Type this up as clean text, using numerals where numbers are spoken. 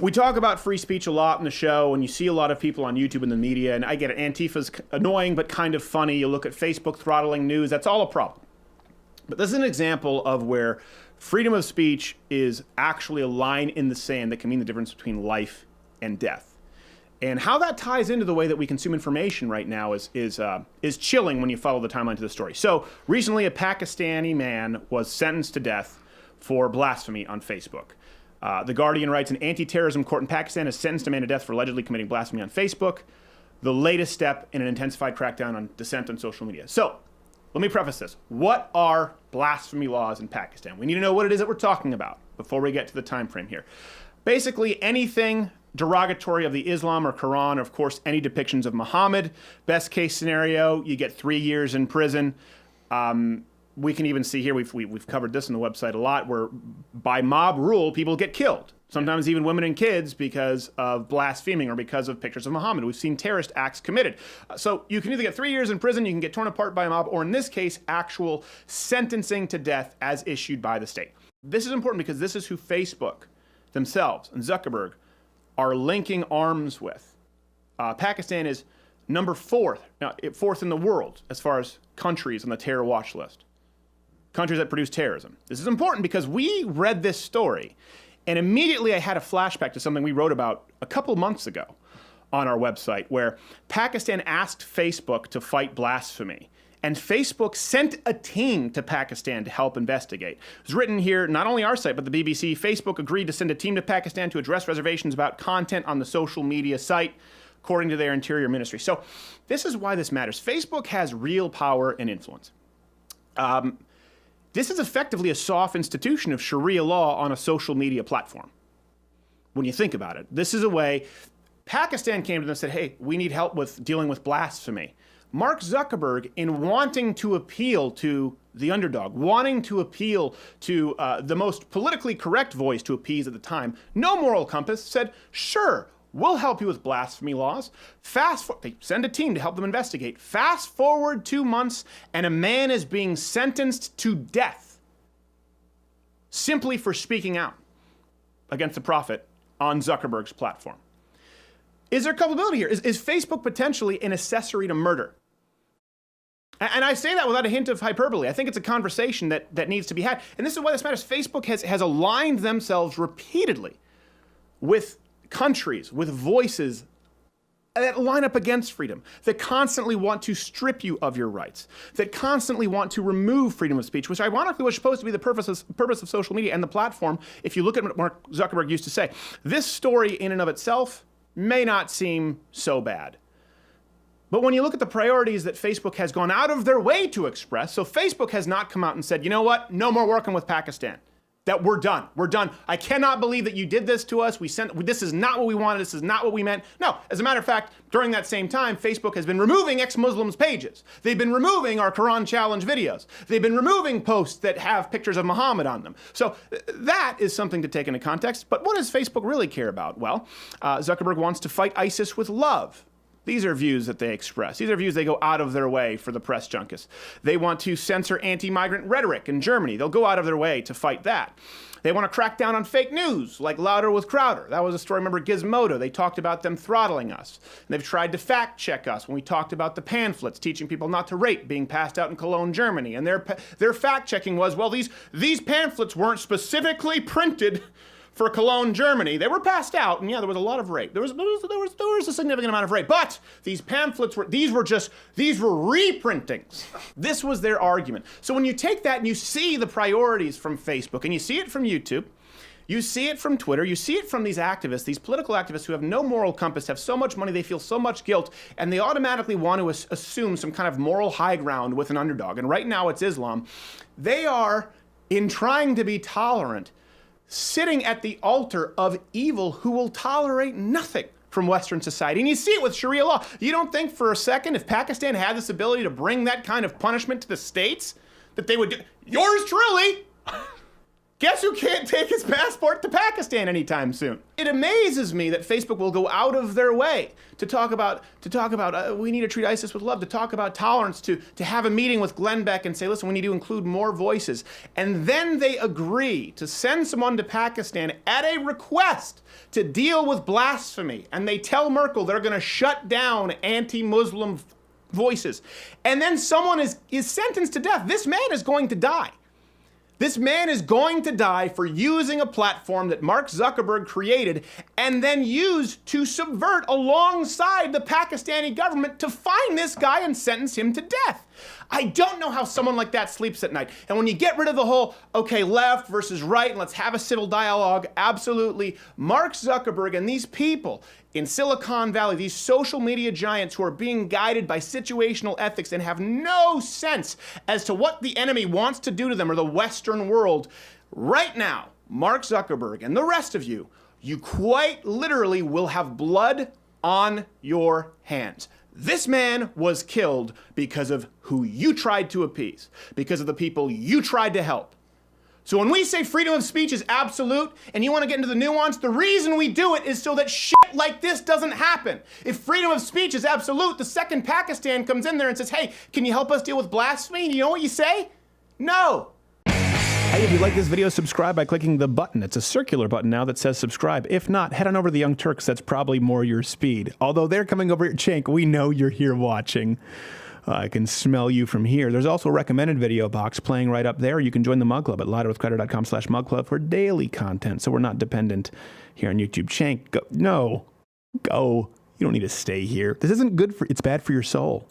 We talk about free speech a lot in the show, and you see a lot of people on YouTube and the media, and I get it. Antifa's annoying, but kind of funny. You look at Facebook throttling news, that's all a problem. But this is an example of where freedom of speech is actually a line in the sand that can mean the difference between life and death. And how that ties into the way that we consume information right now is chilling when you follow the timeline to the story. So recently, a Pakistani man was sentenced to death for blasphemy on Facebook. The Guardian writes, an anti-terrorism court in Pakistan has sentenced a man to death for allegedly committing blasphemy on Facebook, the latest step in an intensified crackdown on dissent on social media. So, let me preface this. What are blasphemy laws in Pakistan? We need to know what it is that we're talking about before we get to the time frame here. Basically, anything derogatory of the Islam or Quran, or of course, any depictions of Muhammad. Best case scenario, you get 3 years in prison. We can even see here, we've covered this on the website a lot, where by mob rule, people get killed. Sometimes even women and kids because of blaspheming or because of pictures of Muhammad. We've seen terrorist acts committed. So you can either get 3 years in prison, you can get torn apart by a mob, or in this case, actual sentencing to death as issued by the state. This is important because this is who Facebook themselves and Zuckerberg are linking arms with. Pakistan is number fourth in the world as far as countries on the terror watch list. Countries that produce terrorism. This is important because we read this story and immediately I had a flashback to something we wrote about a couple months ago on our website where Pakistan asked Facebook to fight blasphemy. And Facebook sent a team to Pakistan to help investigate. It was written here, not only our site, but the BBC. Facebook agreed to send a team to Pakistan to address reservations about content on the social media site, according to their interior ministry. So this is why this matters. Facebook has real power and influence. This is effectively a soft institution of Sharia law on a social media platform. When you think about it, this is a way Pakistan came to them and said, hey, we need help with dealing with blasphemy. Mark Zuckerberg, in wanting to appeal to the underdog, wanting to appeal to the most politically correct voice to appease at the time, no moral compass, said, sure, we'll help you with blasphemy laws. They send a team to help them investigate. Fast forward 2 months, and a man is being sentenced to death simply for speaking out against the prophet on Zuckerberg's platform. Is there culpability here? Is Facebook potentially an accessory to murder? And I say that without a hint of hyperbole. I think it's a conversation that needs to be had. And this is why this matters. Facebook has aligned themselves repeatedly with countries, with voices that line up against freedom, that constantly want to strip you of your rights, that constantly want to remove freedom of speech, which ironically was supposed to be the purpose of social media and the platform, if you look at what Mark Zuckerberg used to say. This story in and of itself may not seem so bad. But when you look at the priorities that Facebook has gone out of their way to express, so Facebook has not come out and said, you know what, no more working with Pakistan. That we're done. We're done. I cannot believe that you did this to us. This is not what we wanted. This is not what we meant. No, as a matter of fact, during that same time, Facebook has been removing ex-Muslims' pages. They've been removing our Quran challenge videos. They've been removing posts that have pictures of Muhammad on them. So that is something to take into context. But what does Facebook really care about? Well, Zuckerberg wants to fight ISIS with love. These are views that they express. These are views they go out of their way for the press junkies. They want to censor anti-migrant rhetoric in Germany. They'll go out of their way to fight that. They want to crack down on fake news, like Louder with Crowder. That was a story, remember Gizmodo. They talked about them throttling us. And they've tried to fact check us when we talked about the pamphlets teaching people not to rape being passed out in Cologne, Germany. And their fact checking was, well, these pamphlets weren't specifically printed for Cologne, Germany. They were passed out, and yeah, there was a lot of rape. There was a significant amount of rape. But these pamphlets were reprintings. This was their argument. So when you take that and you see the priorities from Facebook, and you see it from YouTube, you see it from Twitter, you see it from these activists, these political activists who have no moral compass, have so much money, they feel so much guilt, and they automatically want to assume some kind of moral high ground with an underdog. And right now it's Islam. They are, in trying to be tolerant, sitting at the altar of evil who will tolerate nothing from Western society. And you see it with Sharia law. You don't think for a second if Pakistan had this ability to bring that kind of punishment to the States, that they would do? Yours truly Guess who can't take his passport to Pakistan anytime soon? It amazes me that Facebook will go out of their way to talk about we need to treat ISIS with love, to talk about tolerance, to have a meeting with Glenn Beck and say, listen, we need to include more voices. And then they agree to send someone to Pakistan at a request to deal with blasphemy. And they tell Merkel they're going to shut down anti-Muslim voices. And then someone is sentenced to death. This man is going to die. This man is going to die for using a platform that Mark Zuckerberg created and then used to subvert alongside the Pakistani government to find this guy and sentence him to death. I don't know how someone like that sleeps at night. And when you get rid of the whole, okay, left versus right, and let's have a civil dialogue, absolutely, Mark Zuckerberg and these people in Silicon Valley, these social media giants who are being guided by situational ethics and have no sense as to what the enemy wants to do to them or the Western world, right now, Mark Zuckerberg and the rest of you, you quite literally will have blood on your hands. This man was killed because of who you tried to appease, because of the people you tried to help. So when we say freedom of speech is absolute and you want to get into the nuance, the reason we do it is so that shit like this doesn't happen. If freedom of speech is absolute, the second Pakistan comes in there and says, hey, can you help us deal with blasphemy? You know what you say? No. Hey, if you like this video, subscribe by clicking the button. It's a circular button now that says subscribe. If not, head on over to the Young Turks. That's probably more your speed. Although they're coming over here. Cenk, we know you're here watching. I can smell you from here. There's also a recommended video box playing right up there. You can join the Mug Club at louderwithcrowder.com/mugclub for daily content, so we're not dependent here on YouTube. Cenk, go. No. Go. You don't need to stay here. This isn't good for, it's bad for your soul.